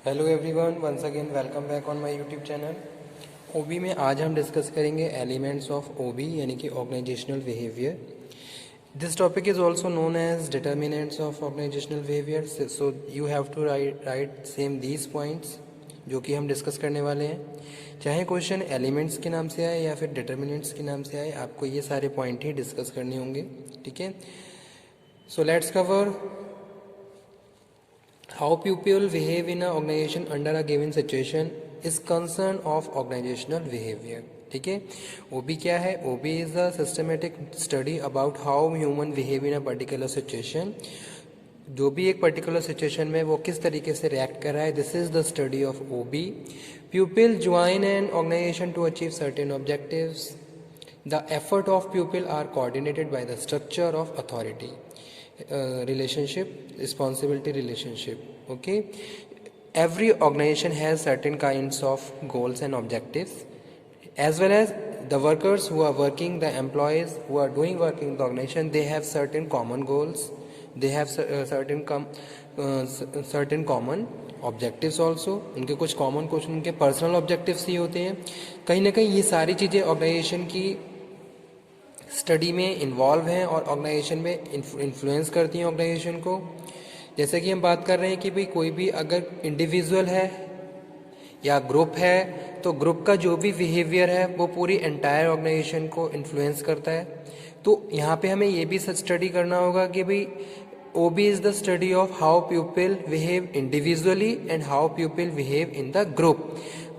Hello everyone, once again welcome back on my YouTube channel. OB में आज हम discuss करेंगे एलिमेंट्स ऑफ ओबी यानी कि organisational behaviour. This topic is also known as determinants of organisational behaviour. So you have to write same these points जो कि हम discuss करने वाले हैं। चाहे क्वेश्चन एलिमेंट्स के नाम से आए या फिर डिटर्मिनेंट्स के नाम से आए, आपको ये सारे पॉइंट ही डिस्कस करने होंगे। ठीक है, so let's cover how people behave in an organization under a given situation is concern of organizational behavior। ठीक है, ओबी क्या है? OB is a systematic study about how human behave in a particular situation. जो भी एक particular situation में वो किस तरीके से रिएक्ट कर रहा है, this is the study of OB. People join an organisation to achieve certain objectives. The effort of people are coordinated by the structure of authority, relationship, responsibility relationship. Okay, every organization has certain kinds of goals and objectives, as well as the workers who are working, the employees who are doing work in the organization, they have certain common goals, they have certain common objectives also. उनके कुछ common कुछ उनके personal objectives ही होते हैं। कहीं ना कहीं ये सारी चीज़ें ऑर्गेनाइजेशन की स्टडी में इन्वॉल्व हैं और ऑर्गेनाइजेशन में इन्फ्लुएंस करती हैं ऑर्गेनाइजेशन को। जैसे कि हम बात कर रहे हैं कि भाई कोई भी अगर इंडिविजुअल है या ग्रुप है, तो ग्रुप का जो भी बिहेवियर है वो पूरी एंटायर ऑर्गेनाइजेशन को इन्फ्लुएंस करता है। तो यहाँ पे हमें ये भी स्टडी करना होगा कि भाई OB is the study of how people behave individually and how people behave in the group.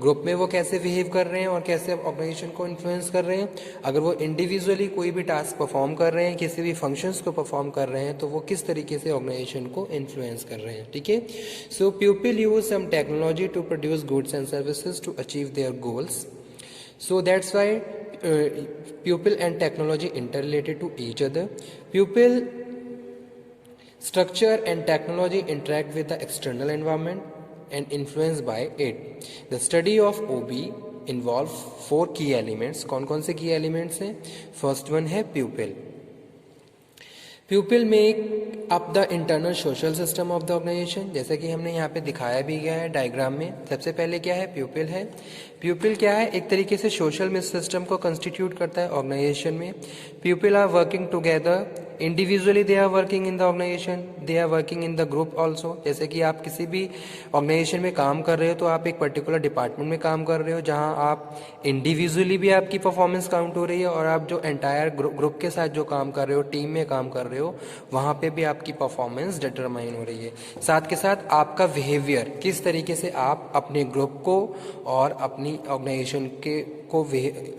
Group में वो कैसे बिहेव कर रहे हैं और कैसे ऑर्गेनाइजेशन को इन्फ्लुएंस कर रहे हैं। अगर वो इंडिविजुअली कोई भी टास्क परफॉर्म कर रहे हैं, किसी भी फंक्शंस को परफॉर्म कर रहे हैं, तो वो किस तरीके से ऑर्गेनाइजेशन को इन्फ्लुएंस कर रहे हैं। ठीक है, so people use some technology to produce goods and services to achieve their goals. So that's why pupil and technology interrelated to each other. Pupil structure and technology interact with the external environment and influenced by it. The study of OB involve 4 key elements. कौन कौन से key elements हैं? First one है pupil. Pupil make up the internal social system of the organization। जैसे कि हमने यहाँ पे दिखाया भी गया है डायग्राम में। सबसे पहले क्या है? प्यूपिल है। प्यूपिल क्या है? एक तरीके से सोशल सिस्टम को कंस्टिट्यूट करता है ऑर्गेनाइजेशन में। People are working together, individually they are working in the organisation, they are working in the group also. जैसे कि आप किसी भी ऑर्गेनाइजेशन में काम कर रहे हो तो आप एक पर्टिकुलर डिपार्टमेंट में काम कर रहे हो, जहाँ आप इंडिविजुअली भी आपकी परफॉर्मेंस काउंट हो रही है और आप जो एंटायर ग्रुप के साथ जो काम कर रहे हो, टीम में काम कर रहे हो, वहाँ पे भी आपकी परफॉर्मेंस डिटरमाइन हो रही है। साथ के साथ आपका बिहेवियर, किस तरीके से आप अपने ग्रुप को और अपनी ऑर्गेनाइजेशन के को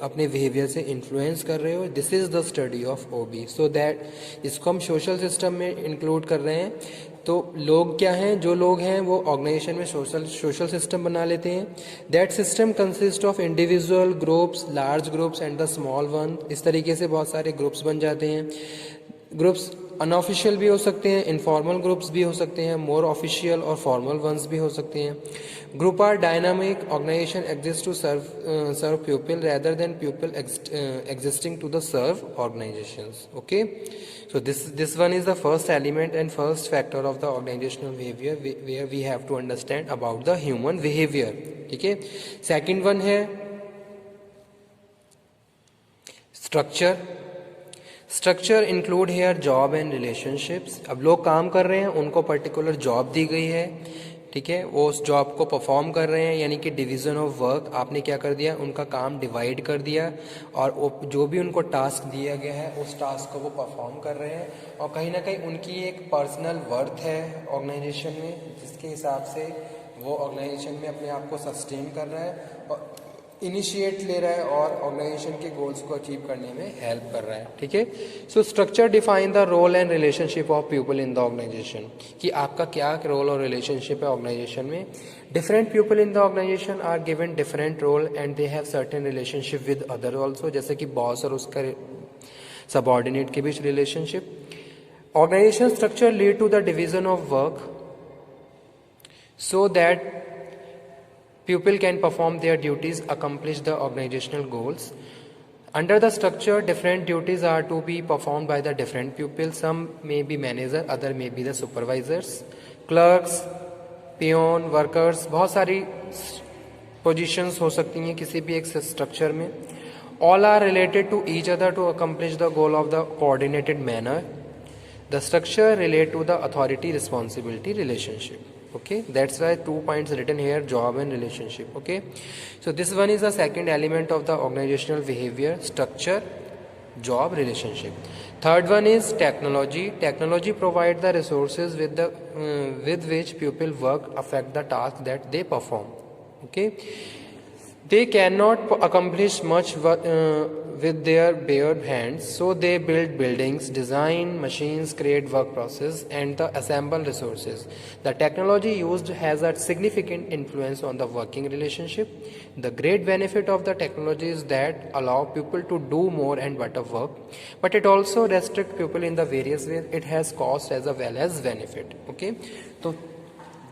अपने बिहेवियर से इन्फ्लुएंस कर रहे हो, this is the study of OB. So that इसको हम सोशल सिस्टम में इंक्लूड कर रहे हैं। तो लोग क्या हैं? जो लोग हैं वो ऑर्गेनाइजेशन में सोशल सिस्टम बना लेते हैं। That system consist of individual groups, large groups and the small one. इस तरीके से बहुत सारे ग्रुप्स बन जाते हैं। ग्रुप्स अनऑफिशियल भी हो सकते हैं, इनफॉर्मल ग्रुप्स भी हो सकते हैं, मोर ऑफिशियल और फॉर्मल वंस भी हो सकते हैं। Group are dynamic, organisation exist to serve people rather than people existing to the serve organisations. Okay, so this one is the first element and first factor of the organizational behavior where we have to understand about the human behavior। ठीक है, second one है structure। Structure include here job and relationships. अब लोग काम कर रहे हैं, उनको पर्टिकुलर जॉब दी गई है। ठीक है, वो उस जॉब को परफॉर्म कर रहे हैं, यानी कि डिवीज़न ऑफ वर्क। आपने क्या कर दिया? उनका काम डिवाइड कर दिया और जो भी उनको टास्क दिया गया है उस टास्क को वो परफॉर्म कर रहे हैं। और कहीं ना कहीं उनकी एक पर्सनल वर्थ है ऑर्गेनाइजेशन में, जिसके हिसाब से वो ऑर्गेनाइजेशन में अपने आप को सस्टेन कर रहा है और इनिशिएट ले रहा है और ऑर्गेनाइजेशन के गोल्स को अचीव करने में हेल्प कर रहा है। ठीक है, so structure define the role and relationship of people in the organisation, कि आपका क्या रोल और रिलेशनशिप है ऑर्गेनाइजेशन में। Different people in the organisation are given different role and they have certain relationship with other also. जैसे कि boss और उसका सबऑर्डिनेट के बीच relationship. Organisation structure lead to the division of work so that people can perform their duties, accomplish the organizational goals. Under the structure, different duties are to be performed by the different people. Some may be manager, other may be the supervisors, clerks, peon, workers, बहुत सारी positions हो सकती हैं किसी भी एक structure में. All are related to each other to accomplish the goal of the coordinated manner. The structure relate to the authority responsibility relationship. Okay, that's why 2 points written here, job and relationship. Okay, so this one is the second element of the organizational behavior: structure, job, relationship. Third one is technology. Technology provide the resources with which people work affect the task that they perform. Okay, they cannot accomplish much with their bare hands, so they build buildings, design machines, create work process, and assemble resources. The technology used has a significant influence on the working relationship. The great benefit of the technology is that allow people to do more and better work, but it also restricts people in the various ways. It has cost as well as benefit. Okay, so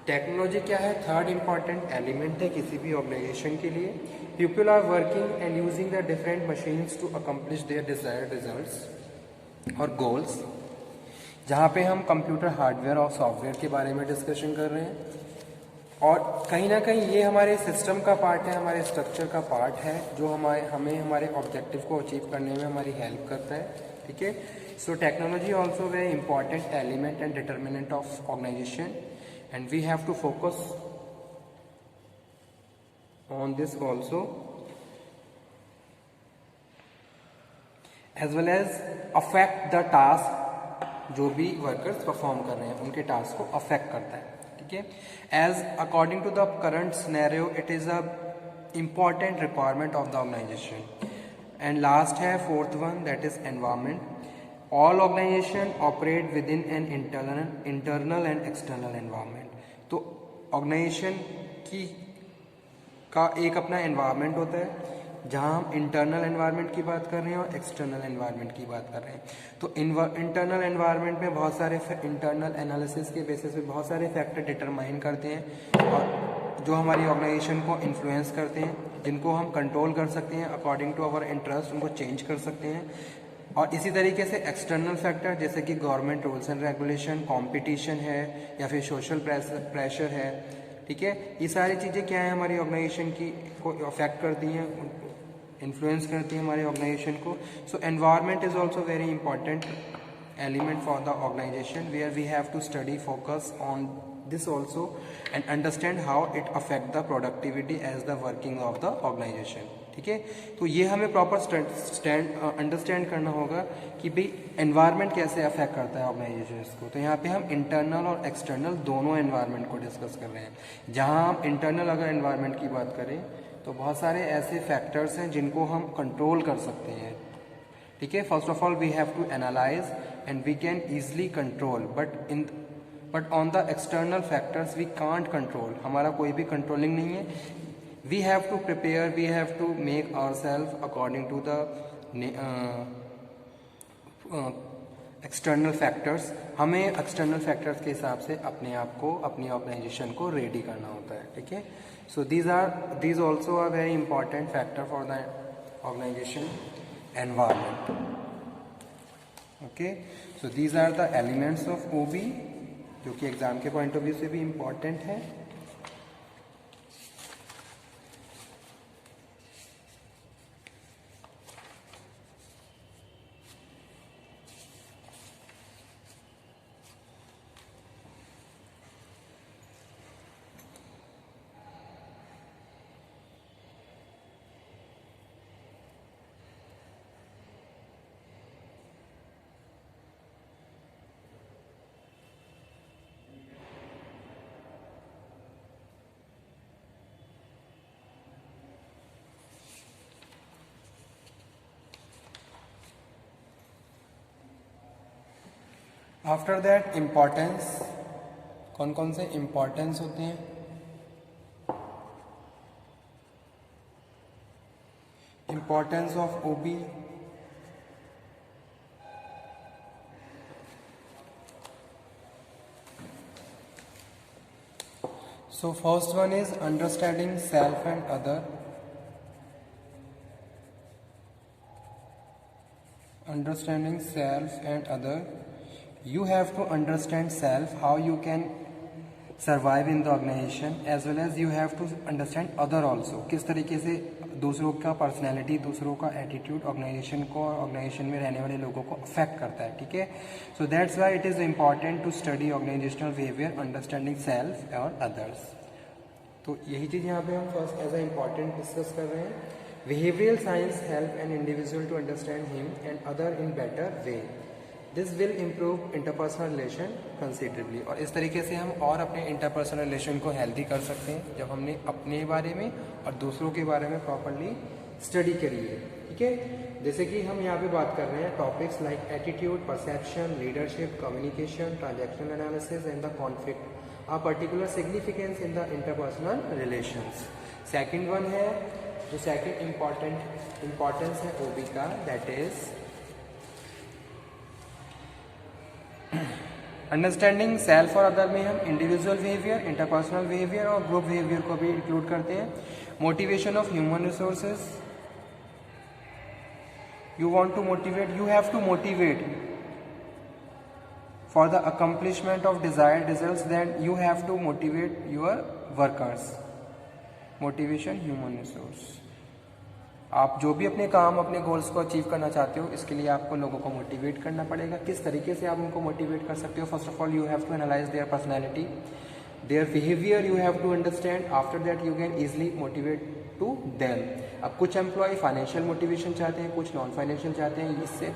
technology क्या है? Third important element है किसी भी organisation के लिए. People are working and using the different machines to accomplish their desired results और goals. जहाँ पे हम कंप्यूटर हार्डवेयर और सॉफ्टवेयर के बारे में डिस्कशन कर रहे हैं, और कहीं ना कहीं ये हमारे सिस्टम का पार्ट है, हमारे स्ट्रक्चर का पार्ट है, जो हमें हमारे ऑब्जेक्टिव को अचीव करने में हमारी हेल्प करता है. ठीक है, so technology also very important element and determinant of organisation. And we have to focus on this also, as well as affect the task जो भी वर्कर्स परफॉर्म कर रहे हैं उनके टास्क को अफेक्ट करता है. ठीक है, as according to the current scenario it is a important requirement of the organisation. And last है fourth one, that is environment. All organisation operate within an internal and external environment. तो organisation का एक अपना environment होता है, जहां हम internal environment की बात कर रहे हैं और एक्सटर्नल एनवायरनमेंट की बात कर रहे हैं. तो इंटरनल एनवायरनमेंट में बहुत सारे इंटरनल एनालिसिस के बेसिस पे बहुत सारे फैक्टर डिटरमाइन करते हैं और जो हमारी ऑर्गेनाइजेशन को इन्फ्लुएंस करते हैं, जिनको हम कंट्रोल कर सकते हैं अकॉर्डिंग टू आवर इंटरेस्ट, उनको चेंज कर सकते हैं. और इसी तरीके से एक्सटर्नल फैक्टर जैसे कि government rules and regulation, competition है या फिर सोशल प्रेशर है. ठीक है, ये सारी चीज़ें क्या है हमारी ऑर्गेनाइजेशन की को अफेक्ट करती हैं, इन्फ्लुएंस करती हैं हमारे ऑर्गेनाइजेशन को. So environment is also very important element for the organisation, where we have to study focus on this also and understand how it affect the productivity as the working of the organization. ठीक है, तो ये हमें proper understand करना होगा कि भाई environment कैसे अफेक्ट करता है ऑर्गेनाइजेशन को. तो यहाँ पे हम इंटरनल और एक्सटर्नल दोनों एनवायरनमेंट को डिस्कस कर रहे हैं. जहाँ हम इंटरनल अगर एनवायरनमेंट की बात करें तो बहुत सारे ऐसे फैक्टर्स हैं जिनको हम कंट्रोल कर सकते हैं. ठीक है, first of all we have to analyse and we can easily control, but on the external factors we can't control. हमारा कोई भी कंट्रोलिंग नहीं है. We have to prepare, we have to make our self according to the external factors. हमें external factors के हिसाब से अपने आप को, अपनी ऑर्गेनाइजेशन को रेडी करना होता है. ठीक है, so these also are very important factor for the organisation environment. Okay, so these are the elements of OB जो कि एग्जाम के पॉइंट ऑफ व्यू से भी इम्पॉर्टेंट है. आफ्टर दैट इम्पॉर्टेंस, कौन कौन से इम्पॉर्टेंस होते हैं? Importance of OB. So first one is understanding self and other. Understanding self and other. You have to understand self, how you can survive in the organisation, as well as you have to understand other also, किस तरीके से दूसरों का personality, दूसरों का attitude organisation को और organisation में रहने वाले लोगों को अफेक्ट करता है, ठीक है। So that's why it is important to study organisational behaviour, understanding self और अदर्स। तो यही चीज़ यहाँ पे हम first as a important discuss कर रहे हैं। Behavioural science help an individual to understand him and other in better way, this will improve interpersonal relation considerably. और इस तरीके से हम और अपने इंटरपर्सनल रिलेशन को हेल्दी कर सकते हैं जब हमने अपने बारे में और दूसरों के बारे में प्रॉपरली स्टडी करी है, ठीक है। जैसे कि हम यहाँ पे बात कर रहे हैं topics like attitude, perception, leadership, communication, transactional analysis and the conflict are particular significance in the interpersonal relations. Second one है जो सेकंड इम्पॉर्टेंस है ओबी का, दैट इज अंडरस्टैंडिंग सेल्फ और अदर में हम इंडिविजुअल बिहेवियर, इंटरपर्सनल बिहेवियर और group behaviour को भी इंक्लूड करते हैं। Motivation of human resources, you want to motivate, you have to motivate for the accomplishment of desired results, then you have to motivate your workers. Motivation human resource, आप जो भी अपने काम, अपने गोल्स को अचीव करना चाहते हो, इसके लिए आपको लोगों को मोटिवेट करना पड़ेगा। किस तरीके से आप उनको मोटिवेट कर सकते हो? First of all you have to analyse their personality, their behaviour you have to understand, after that you can easily motivate to them. अब कुछ एम्प्लॉय फाइनेंशियल मोटिवेशन चाहते हैं, कुछ नॉन फाइनेंशियल चाहते हैं। इससे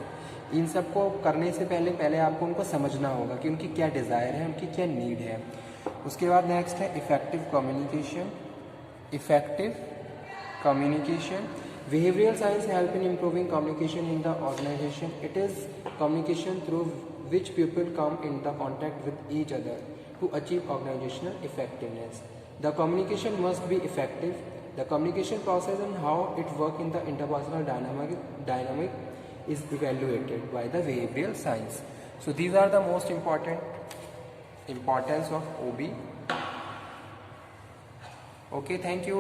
इन सब को करने से पहले आपको उनको समझना होगा कि उनकी क्या डिज़ायर है, उनकी क्या नीड है। उसके बाद नेक्स्ट है effective communication. Behavioral science help in improving communication in the organization. It is communication through which people come in the contact with each other to achieve organizational effectiveness. The communication must be effective. The communication process and how it works in the interpersonal dynamic is evaluated by the behavioral science. So these are the most importance of OB. Okay, thank you.